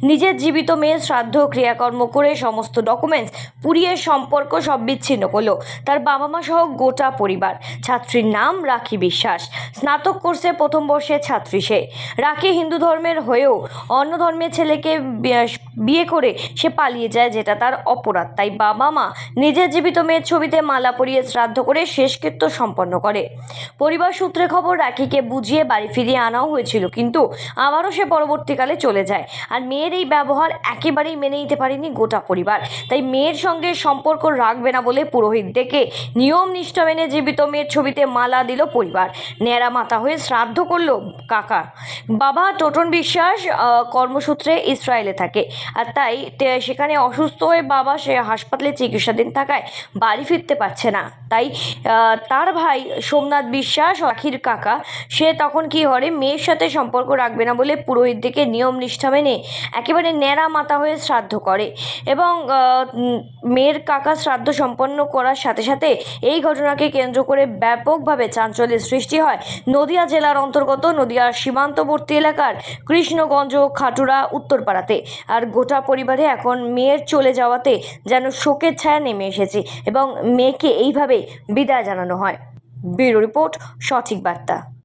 নিজের জীবিত মেয়ের শ্রাদ্ধ ক্রিয়াকর্ম করে সমস্ত ডকুমেন্টস পুড়িয়ে সম্পর্ক সব বিচ্ছিন্ন করলো তার বাবা মা সহ গোটা পরিবার। ছাত্রীর নাম রাখি বিশ্বাস, স্নাতক কোর্সে প্রথম বর্ষের ছাত্রী সে। রাখি হিন্দু ধর্মের হয়েও অন্য ধর্মের ছেলেকে বিয়ে করে সে পালিয়ে যায়, যেটা তার অপরাধ। তাই বাবা মা নিজের জীবিত মেয়ের ছবিতে মালা পরিয়ে শ্রাদ্ধ করে শেষকৃত্য সম্পন্ন করে। পরিবার সূত্রে খবর, রাখিকে বুঝিয়ে বাড়ি ফিরিয়ে আনাও হয়েছিল, কিন্তু আবারও সে পরবর্তীকালে চলে যায়। আর মেয়ের এই ব্যবহার একেবারেই মেনে নিতে পারেনি গোটা পরিবার। তাই মেয়ের সঙ্গে সম্পর্ক রাখবে না বলে পুরোহিত ডেকে নিয়ম নিষ্ঠা মেনে জীবিত মেয়ের ছবিতে মালা দিল পরিবার। ন্যাড়া মাথা হয়ে শ্রাদ্ধ করলো কাকা। বাবা টোটন বিশ্বাস কর্মসূত্রে ইসরায়েলে থাকে, আর তাই সেখানে অসুস্থ হয়ে বাবা সে হাসপাতালে চিকিৎসাধীন থাকায় বাড়ি ফিরতে পারছে না। তাই তার ভাই সোমনাথ বিশ্বাস, রাখির কাকা, সে তখন কি করে, মেয়ের সাথে সম্পর্ক রাখবে না বলে পুরোহিত থেকে নিয়ম নিষ্ঠা মেনে একেবারে ন্যাড়া মাথা হয়ে শ্রাদ্ধ করে। এবং মেয়ের কাকা শ্রাদ্ধ সম্পন্ন করার সাথে সাথে এই ঘটনাকে কেন্দ্র করে ব্যাপকভাবে চাঞ্চল্যের সৃষ্টি হয় নদিয়া জেলার অন্তর্গত নদিয়ার সীমান্তবর্তী এলাকার কৃষ্ণগঞ্জ খাটুরা উত্তরপাড়াতে। আর গোটা পরিবারে এখন মেয়ের চলে যাওয়াতে যেন শোকের ছায়া নেমে এসেছে এবং মেয়েকে এইভাবে বিদায় জানানো হয়। ব্যুরো রিপোর্ট, সঠিক বার্তা।